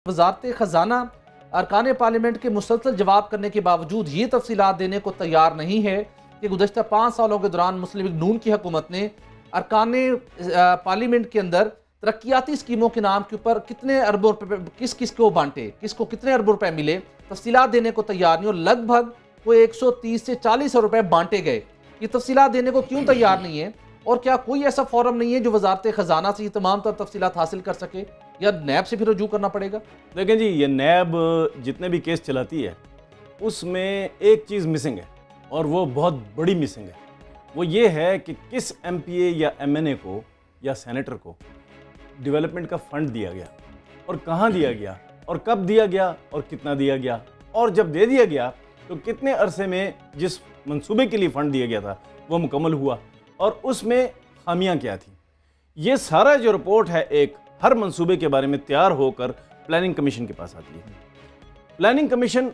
وزارت خزانہ ارکان پارلیمنٹ کے مسلسل جواب کرنے کے باوجود یہ تفصیلات دینے کو تیار نہیں ہے کہ گزشتہ 5 سالوں کے دوران مسلم لیگ نون کی حکومت نے ارکان پارلیمنٹ کے اندر ترقیاتی اسکیموں کے نام کے اوپر کتنے اربوں روپے کس کو بانٹے، کس کو کتنے اربوں روپے ملے، تفصیلات دینے کو تیار نہیں، اور لگ بھگ کوئی 130 سے 40 ارب روپے بانٹے گئے۔ یہ تفصیلات دینے کو کیوں تیار نہیں ہے، اور کیا کوئی ایسا فورم نہیں ہے جو وزارت خزانہ سے یہ تمام تر تفصیلات حاصل کر سکے، یا نیب سے پھر رجوع کرنا پڑے گا؟ دیکھیں جی، یہ نیب جتنے بھی کیس چلاتی ہے اس میں ایک چیز مسنگ ہے، اور وہ بہت بڑی مسنگ ہے۔ وہ یہ ہے کہ کس ایم پی اے یا ایم این اے کو یا سینیٹر کو ڈیولپمنٹ کا فنڈ دیا گیا، اور کہاں دیا گیا، اور کب دیا گیا، اور کتنا دیا گیا، اور جب دے دیا گیا تو کتنے عرصے میں جس منصوبے کے لیے فنڈ دیا گیا تھا وہ مکمل ہوا، اور اس میں خامیاں کیا تھیں۔ یہ سارا جو رپورٹ ہے ایک ہر منصوبے کے بارے میں تیار ہو کر پلاننگ کمیشن کے پاس آتی ہے۔ پلاننگ کمیشن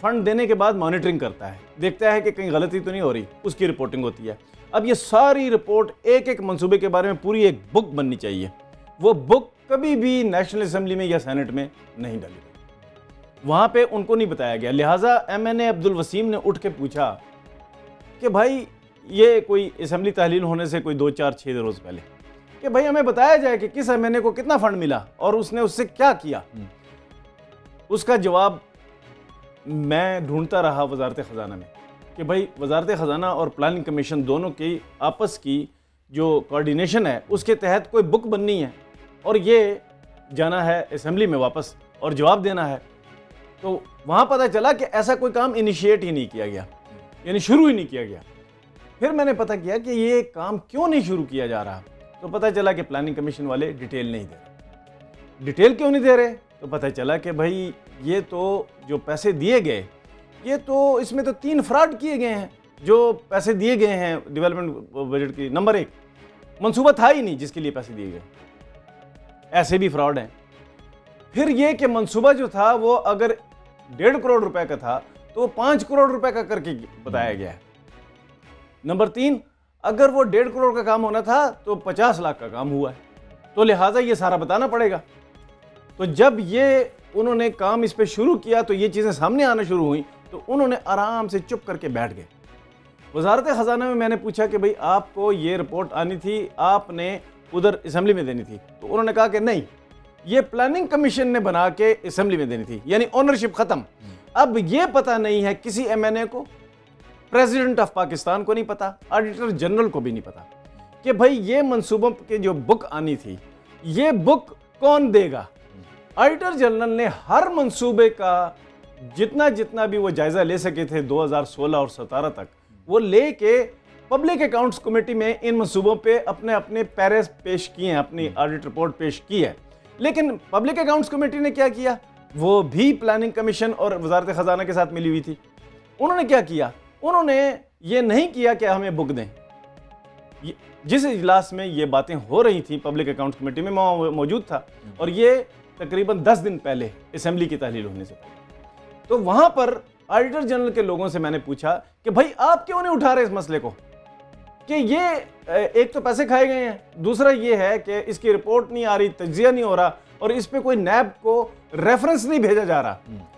فنڈ دینے کے بعد مانیٹرنگ کرتا ہے، دیکھتا ہے کہ کہیں غلطی تو نہیں ہو رہی، اس کی رپورٹنگ ہوتی ہے۔ اب یہ ساری رپورٹ ایک ایک منصوبے کے بارے میں پوری ایک بک بننی چاہیے۔ وہ بک کبھی بھی نیشنل اسمبلی میں یا سینٹ میں نہیں ڈالی گئی، وہاں پہ ان کو نہیں بتایا گیا۔ لہٰذا ایم این اے عبدالوسیم نے اٹھ کے پوچھا کہ بھائی یہ کوئی اسمبلی تحلیل ہونے سے کوئی 2-4-6 روز پہلے کہ بھائی ہمیں بتایا جائے کہ کس ایم این اے کو کتنا فنڈ ملا اور اس نے اس سے کیا کیا۔ اس کا جواب میں ڈھونڈتا رہا وزارت خزانہ میں کہ بھائی وزارت خزانہ اور پلاننگ کمیشن دونوں کی آپس کی جو کوارڈینیشن ہے اس کے تحت کوئی بک بننی ہے، اور یہ جانا ہے اسمبلی میں واپس اور جواب دینا ہے۔ تو وہاں پتہ چلا کہ ایسا کوئی کام انیشیٹ ہی نہیں کیا گیا، یعنی شروع ہی نہیں کیا گیا۔ پھر میں نے پتہ کیا کہ یہ کام کیوں نہیں شروع کیا جا رہا، تو پتہ چلا کہ پلاننگ کمیشن والے ڈیٹیل نہیں دے رہے۔ ڈیٹیل کیوں نہیں دے رہے؟ تو پتہ چلا کہ بھائی یہ تو جو پیسے دیے گئے، یہ تو اس میں تو 3 فراڈ کیے گئے ہیں۔ جو پیسے دیے گئے ہیں ڈیولپمنٹ بجٹ کی، نمبر 1 منصوبہ تھا ہی نہیں جس کے لیے پیسے دیے گئے، ایسے بھی فراڈ ہیں۔ پھر یہ کہ منصوبہ جو تھا وہ اگر 1.5 کروڑ روپے کا تھا تو وہ 5 کروڑ روپے کا کر کے بتایا گیا ہے۔ نمبر 3، اگر وہ 1.5 کروڑ کا کام ہونا تھا تو 50 لاکھ کا کام ہوا ہے، تو لہٰذا یہ سارا بتانا پڑے گا۔ تو جب یہ انہوں نے کام اس پہ شروع کیا تو یہ چیزیں سامنے آنا شروع ہوئیں، تو انہوں نے آرام سے چپ کر کے بیٹھ گئے۔ وزارت خزانہ میں نے پوچھا کہ بھئی آپ کو یہ رپورٹ آنی تھی، آپ نے ادھر اسمبلی میں دینی تھی، تو انہوں نے کہا کہ نہیں، یہ پلاننگ کمیشن نے بنا کے اسمبلی میں دینی تھی، یعنی اونرشپ ختم۔ اب یہ پتہ نہیں ہے کسی ایم این اے کو، پریزیڈنٹ آف پاکستان کو نہیں پتا، آڈیٹر جنرل کو بھی نہیں پتا کہ بھئی یہ منصوبوں کی جو بک آنی تھی یہ بک کون دے گا۔ آڈیٹر جنرل نے ہر منصوبے کا جتنا بھی وہ جائزہ لے سکے تھے 2016 اور 17 تک، وہ لے کے پبلک اکاؤنٹس کمیٹی میں ان منصوبوں پہ اپنے پیرز پیش کیے ہیں، اپنی آڈٹ رپورٹ پیش کی ہے۔ لیکن پبلک اکاؤنٹس کمیٹی نے کیا کیا؟ وہ بھی پلاننگ کمیشن اور وزارت خزانہ کے ساتھ ملی ہوئی تھی۔ انہوں نے کیا کیا؟ انہوں نے یہ نہیں کیا کہ ہمیں بک دیں۔ جس اجلاس میں یہ باتیں ہو رہی تھیں پبلک اکاؤنٹس کمیٹی میں میں موجود تھا، اور یہ تقریباً 10 دن پہلے اسمبلی کی تحلیل ہونے سے پہلے، تو وہاں پر آڈیٹر جنرل کے لوگوں سے میں نے پوچھا کہ بھائی آپ کیوں نہیں اٹھا رہے اس مسئلے کو، کہ یہ ایک تو پیسے کھائے گئے ہیں، دوسرا یہ ہے کہ اس کی رپورٹ نہیں آ رہی، تجزیہ نہیں ہو رہا، اور اس پہ کوئی نیب کو ریفرنس نہیں بھیجا جا رہا،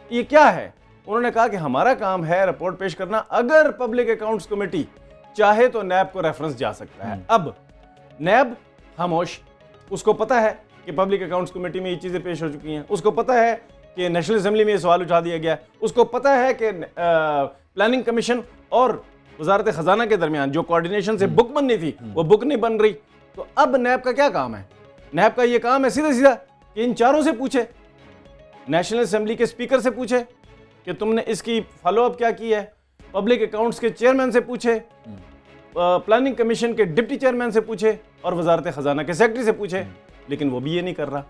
یہ کیا ہے؟ انہوں نے کہا کہ ہمارا کام ہے رپورٹ پیش کرنا، اگر پبلک اکاؤنٹس کمیٹی چاہے تو نیب کو ریفرنس جا سکتا ہے۔ اب نیب خاموش، اس کو پتہ ہے کہ پبلک اکاؤنٹس کمیٹی میں یہ چیزیں پیش ہو چکی ہیں، اس کو پتہ ہے کہ نیشنل اسمبلی میں یہ سوال اٹھا دیا گیا، اس کو پتہ ہے کہ پلاننگ کمیشن اور وزارت خزانہ کے درمیان جو کوارڈینیشن سے بک بننی تھی وہ بک نہیں بن رہی۔ تو اب نیب کا کیا کام ہے؟ نیب کا یہ کام ہے سیدھا کہ ان چاروں سے پوچھے، نیشنل اسمبلی کے اسپیکر سے پوچھے کہ تم نے اس کی فالو اپ کیا کی ہے، پبلک اکاؤنٹس کے چیئرمین سے پوچھے، پلاننگ کمیشن کے ڈپٹی چیئرمین سے پوچھے، اور وزارت خزانہ کے سیکرٹری سے پوچھے، لیکن وہ بھی یہ نہیں کر رہا۔